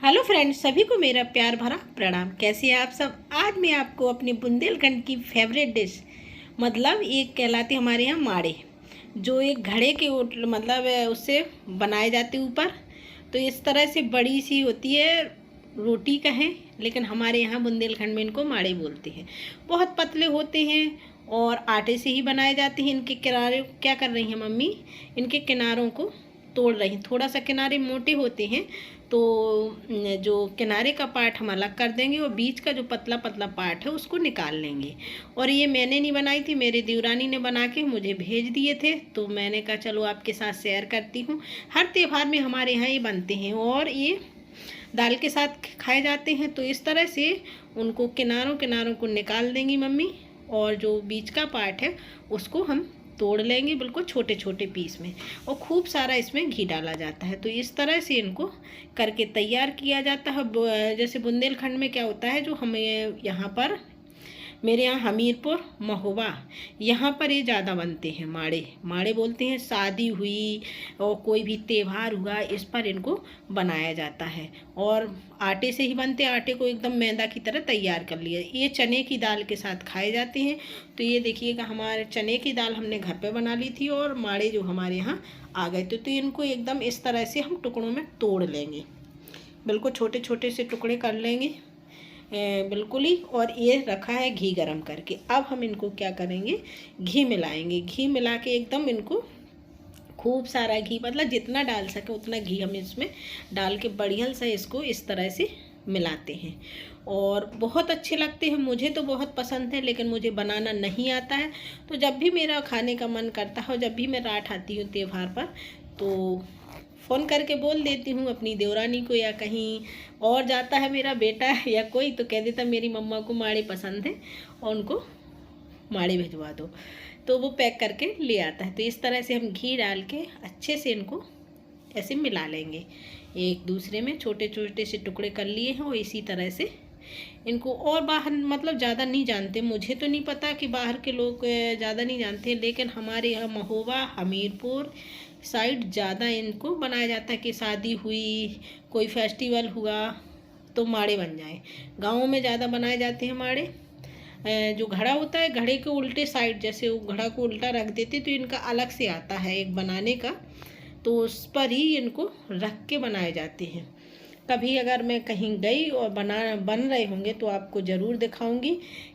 Hello friends, सभी को मेरा प्यार भरा प्रणाम। कैसे हैं आप सब। आज मैं आपको अपनी बुंदेलखंड की फेवरेट डिश मतलब एक कहलाती हमारे यहाँ माड़े, जो एक घड़े के मतलब उससे बनाए जाते ऊपर। तो इस तरह से बड़ी सी होती है, रोटी कहें, लेकिन हमारे यहाँ बुंदेलखंड में इनको माड़े बोलते हैं। बहुत पतले होते हैं और आटे से ही बनाए जाते हैं। इनके किनारे क्या कर रही हैं मम्मी, इनके किनारों को तोड़ रही हैं। थोड़ा सा किनारे मोटे होते हैं तो जो किनारे का पार्ट हम अलग कर देंगे और बीच का जो पतला पतला पार्ट है उसको निकाल लेंगे। और ये मैंने नहीं बनाई थी, मेरी देवरानी ने बना के मुझे भेज दिए थे, तो मैंने कहा चलो आपके साथ शेयर करती हूँ। हर त्यौहार में हमारे यहाँ ये बनते हैं और ये दाल के साथ खाए जाते हैं। तो इस तरह से उनको किनारों किनारों को निकाल देंगी मम्मी, और जो बीच का पार्ट है उसको हम तोड़ लेंगे बिल्कुल छोटे छोटे पीस में, और खूब सारा इसमें घी डाला जाता है। तो इस तरह से इनको करके तैयार किया जाता है। जैसे बुंदेलखंड में क्या होता है, जो हमें यहाँ पर मेरे यहाँ हमीरपुर महोबा, यहाँ पर ये ज़्यादा बनते हैं। माड़े माड़े बोलते हैं। शादी हुई और कोई भी त्यौहार हुआ, इस पर इनको बनाया जाता है। और आटे से ही बनते हैं। आटे को एकदम मैदा की तरह तैयार कर लिया। ये चने की दाल के साथ खाए जाते हैं। तो ये देखिएगा, हमारे चने की दाल हमने घर पे बना ली थी और माड़े जो हमारे यहाँ आ गए थे। तो इनको एकदम इस तरह से हम टुकड़ों में तोड़ लेंगे, बिल्कुल छोटे छोटे से टुकड़े कर लेंगे बिल्कुल ही। और ये रखा है घी गरम करके। अब हम इनको क्या करेंगे, घी मिलाएंगे। घी मिला के एकदम इनको खूब सारा घी, मतलब जितना डाल सके उतना घी हम इसमें डाल के बढ़िया सा इसको इस तरह से मिलाते हैं। और बहुत अच्छे लगते हैं, मुझे तो बहुत पसंद है, लेकिन मुझे बनाना नहीं आता है। तो जब भी मेरा खाने का मन करता है और जब भी मैं रात आती हूँ त्यौहार पर, तो फ़ोन करके बोल देती हूँ अपनी देवरानी को, या कहीं और जाता है मेरा बेटा या कोई, तो कह देता मेरी मम्मा को माड़े पसंद है और उनको माड़े भिजवा दो, तो वो पैक करके ले आता है। तो इस तरह से हम घी डाल के अच्छे से इनको ऐसे मिला लेंगे। एक दूसरे में छोटे छोटे से टुकड़े कर लिए हैं और इसी तरह से इनको। और बाहर मतलब ज़्यादा नहीं जानते, मुझे तो नहीं पता कि बाहर के लोग ज़्यादा नहीं जानते, लेकिन हमारे यहाँ महोबा हमीरपुर साइड ज़्यादा इनको बनाया जाता है कि शादी हुई, कोई फेस्टिवल हुआ तो माड़े बन जाए। गाँव में ज़्यादा बनाए जाते हैं माड़े। जो घड़ा होता है, घड़े के उल्टे साइड, जैसे वो घड़ा को उल्टा रख देते तो इनका अलग से आता है एक बनाने का, तो उस पर ही इनको रख के बनाए जाते हैं। कभी अगर मैं कहीं गई और बन रहे होंगे तो आपको ज़रूर दिखाऊंगी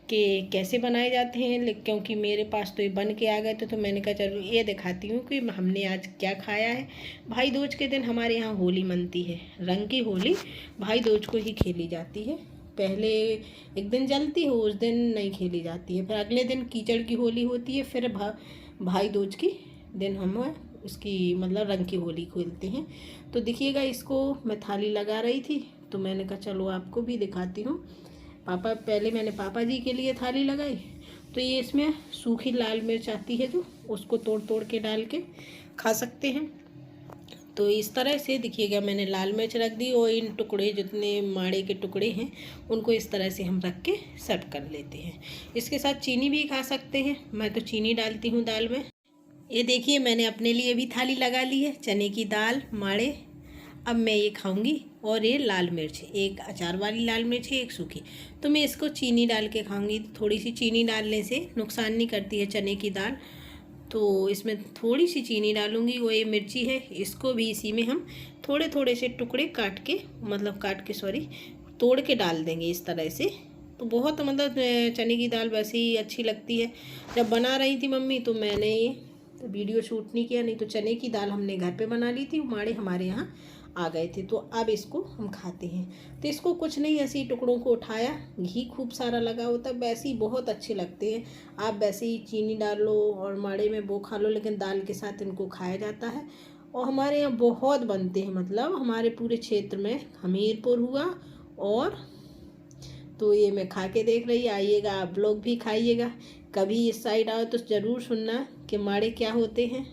कि कैसे बनाए जाते हैं। क्योंकि मेरे पास तो ये बन के आ गए थे, तो मैंने कहा जरूर ये दिखाती हूँ कि हमने आज क्या खाया है। भाई दूज के दिन हमारे यहाँ होली मनती है। रंग की होली भाई दूज को ही खेली जाती है। पहले एक दिन जलती है, उस दिन नहीं खेली जाती है। फिर अगले दिन कीचड़ की होली होती है। फिर भाई दूज की दिन हम उसकी मतलब रंग की होली खेलते हैं। तो देखिएगा, इसको मैं थाली लगा रही थी, तो मैंने कहा चलो आपको भी दिखाती हूँ। पहले मैंने पापा जी के लिए थाली लगाई। तो ये इसमें सूखी लाल मिर्च आती है, जो उसको तोड़ तोड़ के डाल के खा सकते हैं। तो इस तरह से देखिएगा, मैंने लाल मिर्च रख दी और इन टुकड़े जितने माड़े के टुकड़े हैं उनको इस तरह से हम रख के सर्व कर लेते हैं। इसके साथ चीनी भी खा सकते हैं, मैं तो चीनी डालती हूँ दाल में। ये देखिए, मैंने अपने लिए भी थाली लगा ली है, चने की दाल माड़े। अब मैं ये खाऊंगी। और ये लाल मिर्च, एक अचार वाली लाल मिर्च है, एक सूखी, तो मैं इसको चीनी डाल के खाऊंगी। थोड़ी सी चीनी डालने से नुकसान नहीं करती है चने की दाल, तो इसमें थोड़ी सी चीनी डालूंगी। वो ये मिर्ची है, इसको भी इसी में हम थोड़े थोड़े से टुकड़े काट के सॉरी तोड़ के डाल देंगे इस तरह से। तो बहुत मतलब चने की दाल वैसे ही अच्छी लगती है। जब बना रही थी मम्मी तो मैंने ये तो वीडियो शूट नहीं किया, नहीं तो चने की दाल हमने घर पे बना ली थी। माड़े हमारे यहाँ आ गए थे, तो अब इसको हम खाते हैं। तो इसको कुछ नहीं, ऐसे ही टुकड़ों को उठाया, घी खूब सारा लगा होता है, वैसे ही बहुत अच्छे लगते हैं। आप वैसे ही चीनी डाल लो और माड़े में वो खा लो, लेकिन दाल के साथ इनको खाया जाता है। और हमारे यहाँ बहुत बनते हैं, मतलब हमारे पूरे क्षेत्र में हमीरपुर हुआ। और तो ये मैं खा के देख रही, आइएगा आप लोग भी खाइएगा। कभी इस साइड आओ तो ज़रूर सुनना कि माड़े क्या होते हैं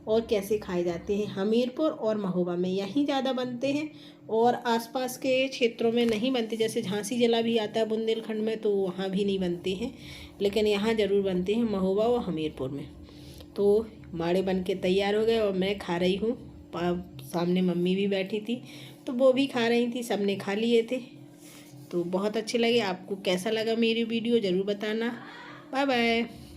और कैसे खाए जाते हैं। हमीरपुर और महोबा में यहीं ज़्यादा बनते हैं, और आसपास के क्षेत्रों में नहीं बनते। जैसे झांसी जिला भी आता है बुंदेलखंड में, तो वहाँ भी नहीं बनते हैं, लेकिन यहाँ ज़रूर बनते हैं महोबा और हमीरपुर में। तो माड़े बन के तैयार हो गए और मैं खा रही हूँ। सामने मम्मी भी बैठी थी, तो वो भी खा रही थी, सबने खा लिए थे। तो बहुत अच्छे लगे। आपको कैसा लगा मेरी वीडियो ज़रूर बताना। Bye bye.